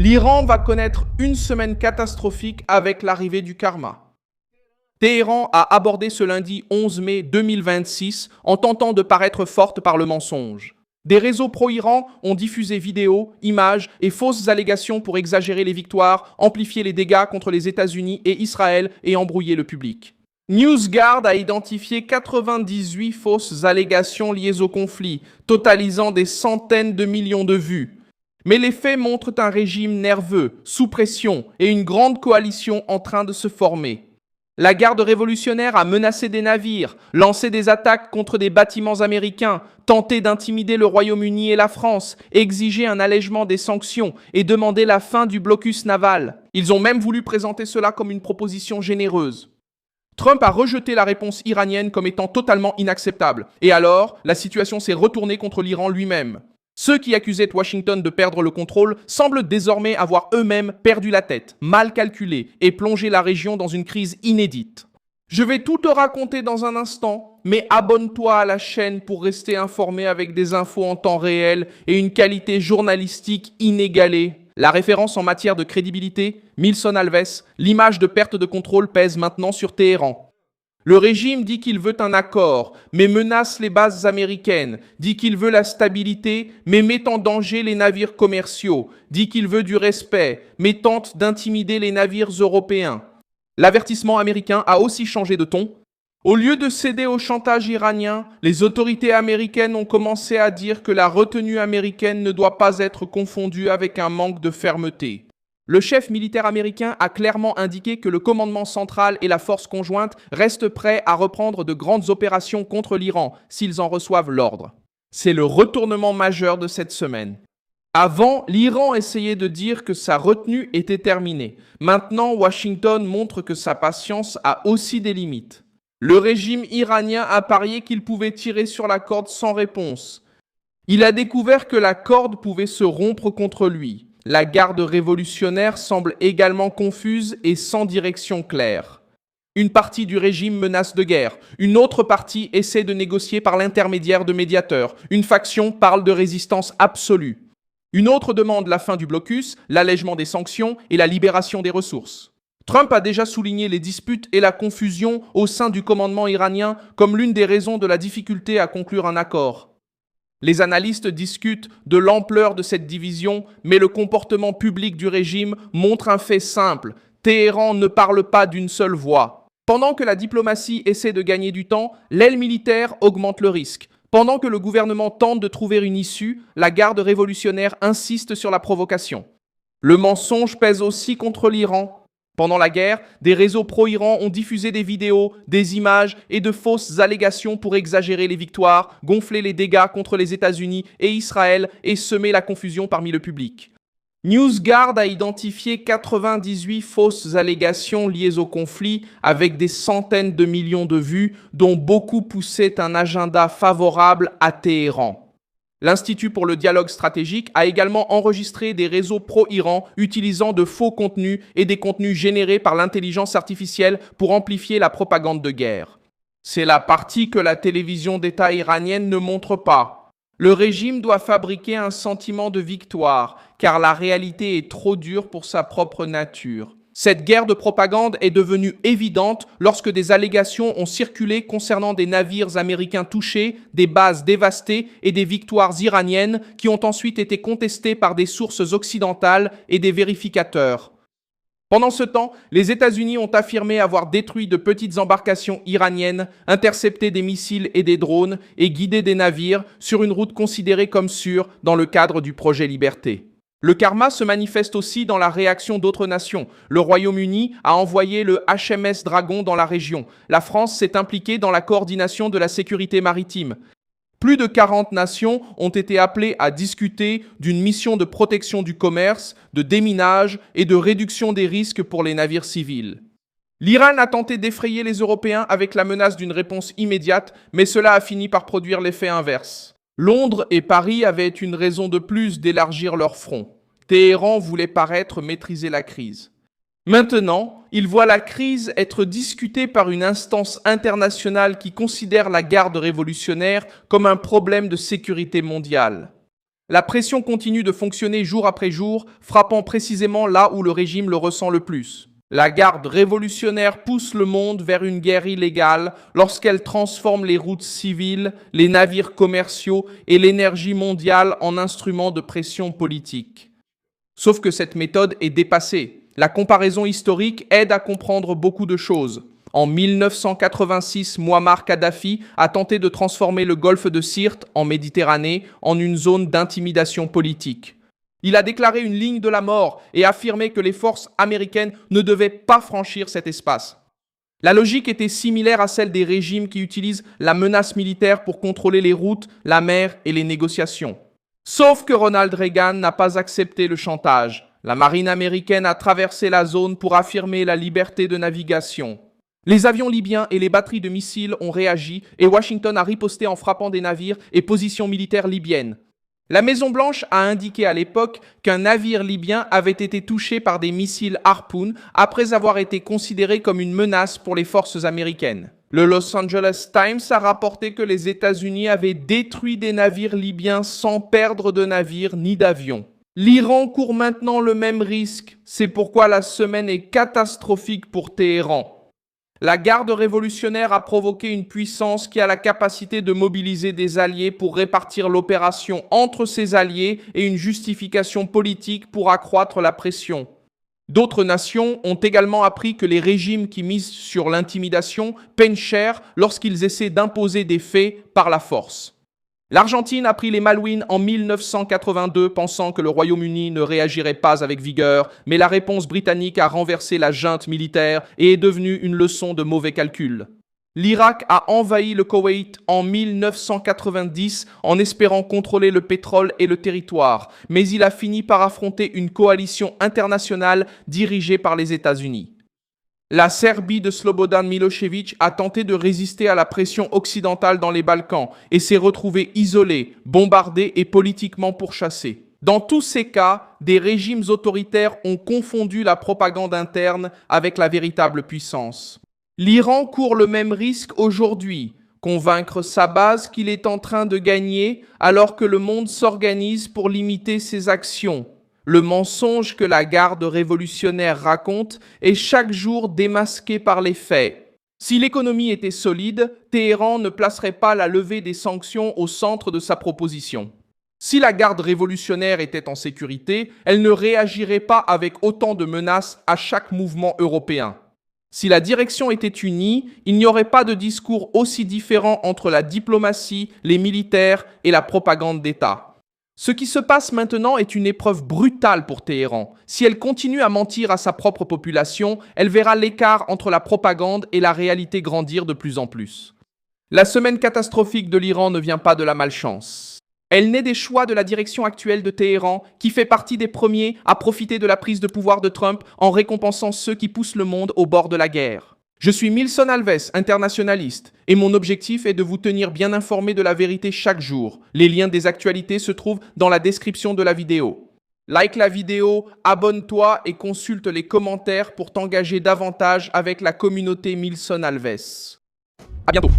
L'Iran va connaître une semaine catastrophique avec l'arrivée du karma. Téhéran a abordé ce lundi 11 mai 2026 en tentant de paraître forte par le mensonge. Des réseaux pro-Iran ont diffusé vidéos, images et fausses allégations pour exagérer les victoires, amplifier les dégâts contre les États-Unis et Israël et embrouiller le public. NewsGuard a identifié 98 fausses allégations liées au conflit, totalisant des centaines de millions de vues. Mais les faits montrent un régime nerveux, sous pression et une grande coalition en train de se former. La garde révolutionnaire a menacé des navires, lancé des attaques contre des bâtiments américains, tenté d'intimider le Royaume-Uni et la France, exigé un allègement des sanctions et demandé la fin du blocus naval. Ils ont même voulu présenter cela comme une proposition généreuse. Trump a rejeté la réponse iranienne comme étant totalement inacceptable. Et alors, la situation s'est retournée contre l'Iran lui-même. Ceux qui accusaient Washington de perdre le contrôle semblent désormais avoir eux-mêmes perdu la tête, mal calculé et plongé la région dans une crise inédite. Je vais tout te raconter dans un instant, mais abonne-toi à la chaîne pour rester informé avec des infos en temps réel et une qualité journalistique inégalée. La référence en matière de crédibilité, Milson Alves, l'image de perte de contrôle pèse maintenant sur Téhéran. Le régime dit qu'il veut un accord, mais menace les bases américaines, dit qu'il veut la stabilité, mais met en danger les navires commerciaux, dit qu'il veut du respect, mais tente d'intimider les navires européens. L'avertissement américain a aussi changé de ton. Au lieu de céder au chantage iranien, les autorités américaines ont commencé à dire que la retenue américaine ne doit pas être confondue avec un manque de fermeté. Le chef militaire américain a clairement indiqué que le commandement central et la force conjointe restent prêts à reprendre de grandes opérations contre l'Iran s'ils en reçoivent l'ordre. C'est le retournement majeur de cette semaine. Avant, l'Iran essayait de dire que sa retenue était terminée. Maintenant, Washington montre que sa patience a aussi des limites. Le régime iranien a parié qu'il pouvait tirer sur la corde sans réponse. Il a découvert que la corde pouvait se rompre contre lui. La garde révolutionnaire semble également confuse et sans direction claire. Une partie du régime menace de guerre, une autre partie essaie de négocier par l'intermédiaire de médiateurs, une faction parle de résistance absolue. Une autre demande la fin du blocus, l'allègement des sanctions et la libération des ressources. Trump a déjà souligné les disputes et la confusion au sein du commandement iranien comme l'une des raisons de la difficulté à conclure un accord. Les analystes discutent de l'ampleur de cette division, mais le comportement public du régime montre un fait simple. Téhéran ne parle pas d'une seule voix. Pendant que la diplomatie essaie de gagner du temps, l'aile militaire augmente le risque. Pendant que le gouvernement tente de trouver une issue, la garde révolutionnaire insiste sur la provocation. Le mensonge pèse aussi contre l'Iran. Pendant la guerre, des réseaux pro-Iran ont diffusé des vidéos, des images et de fausses allégations pour exagérer les victoires, gonfler les dégâts contre les États-Unis et Israël et semer la confusion parmi le public. NewsGuard a identifié 98 fausses allégations liées au conflit avec des centaines de millions de vues, dont beaucoup poussaient un agenda favorable à Téhéran. L'Institut pour le dialogue stratégique a également enregistré des réseaux pro-Iran utilisant de faux contenus et des contenus générés par l'intelligence artificielle pour amplifier la propagande de guerre. C'est la partie que la télévision d'État iranienne ne montre pas. Le régime doit fabriquer un sentiment de victoire, car la réalité est trop dure pour sa propre nature. Cette guerre de propagande est devenue évidente lorsque des allégations ont circulé concernant des navires américains touchés, des bases dévastées et des victoires iraniennes qui ont ensuite été contestées par des sources occidentales et des vérificateurs. Pendant ce temps, les États-Unis ont affirmé avoir détruit de petites embarcations iraniennes, intercepté des missiles et des drones et guidé des navires sur une route considérée comme sûre dans le cadre du projet Liberté. Le karma se manifeste aussi dans la réaction d'autres nations. Le Royaume-Uni a envoyé le HMS Dragon dans la région. La France s'est impliquée dans la coordination de la sécurité maritime. Plus de 40 nations ont été appelées à discuter d'une mission de protection du commerce, de déminage et de réduction des risques pour les navires civils. L'Iran a tenté d'effrayer les Européens avec la menace d'une réponse immédiate, mais cela a fini par produire l'effet inverse. Londres et Paris avaient une raison de plus d'élargir leur front. Téhéran voulait paraître maîtriser la crise. Maintenant, il voit la crise être discutée par une instance internationale qui considère la garde révolutionnaire comme un problème de sécurité mondiale. La pression continue de fonctionner jour après jour, frappant précisément là où le régime le ressent le plus. La garde révolutionnaire pousse le monde vers une guerre illégale lorsqu'elle transforme les routes civiles, les navires commerciaux et l'énergie mondiale en instruments de pression politique. Sauf que cette méthode est dépassée. La comparaison historique aide à comprendre beaucoup de choses. En 1986, Muammar Kadhafi a tenté de transformer le golfe de Sirte, en Méditerranée, en une zone d'intimidation politique. Il a déclaré une ligne de la mort et affirmé que les forces américaines ne devaient pas franchir cet espace. La logique était similaire à celle des régimes qui utilisent la menace militaire pour contrôler les routes, la mer et les négociations. Sauf que Ronald Reagan n'a pas accepté le chantage. La marine américaine a traversé la zone pour affirmer la liberté de navigation. Les avions libyens et les batteries de missiles ont réagi et Washington a riposté en frappant des navires et positions militaires libyennes. La Maison-Blanche a indiqué à l'époque qu'un navire libyen avait été touché par des missiles Harpoon après avoir été considéré comme une menace pour les forces américaines. Le Los Angeles Times a rapporté que les États-Unis avaient détruit des navires libyens sans perdre de navires ni d'avions. L'Iran court maintenant le même risque, c'est pourquoi la semaine est catastrophique pour Téhéran. La garde révolutionnaire a provoqué une puissance qui a la capacité de mobiliser des alliés pour répartir l'opération entre ses alliés et une justification politique pour accroître la pression. D'autres nations ont également appris que les régimes qui misent sur l'intimidation peinent cher lorsqu'ils essaient d'imposer des faits par la force. L'Argentine a pris les Malouines en 1982, pensant que le Royaume-Uni ne réagirait pas avec vigueur, mais la réponse britannique a renversé la junte militaire et est devenue une leçon de mauvais calcul. L'Irak a envahi le Koweït en 1990 en espérant contrôler le pétrole et le territoire, mais il a fini par affronter une coalition internationale dirigée par les États-Unis. La Serbie de Slobodan Milošević a tenté de résister à la pression occidentale dans les Balkans et s'est retrouvée isolée, bombardée et politiquement pourchassée. Dans tous ces cas, des régimes autoritaires ont confondu la propagande interne avec la véritable puissance. L'Iran court le même risque aujourd'hui, convaincre sa base qu'il est en train de gagner alors que le monde s'organise pour limiter ses actions. Le mensonge que la garde révolutionnaire raconte est chaque jour démasqué par les faits. Si l'économie était solide, Téhéran ne placerait pas la levée des sanctions au centre de sa proposition. Si la garde révolutionnaire était en sécurité, elle ne réagirait pas avec autant de menaces à chaque mouvement européen. Si la direction était unie, il n'y aurait pas de discours aussi différent entre la diplomatie, les militaires et la propagande d'État. Ce qui se passe maintenant est une épreuve brutale pour Téhéran. Si elle continue à mentir à sa propre population, elle verra l'écart entre la propagande et la réalité grandir de plus en plus. La semaine catastrophique de l'Iran ne vient pas de la malchance. Elle naît des choix de la direction actuelle de Téhéran, qui fait partie des premiers à profiter de la prise de pouvoir de Trump en récompensant ceux qui poussent le monde au bord de la guerre. Je suis Milson Alves, internationaliste, et mon objectif est de vous tenir bien informé de la vérité chaque jour. Les liens des actualités se trouvent dans la description de la vidéo. Like la vidéo, abonne-toi et consulte les commentaires pour t'engager davantage avec la communauté Milson Alves. À bientôt.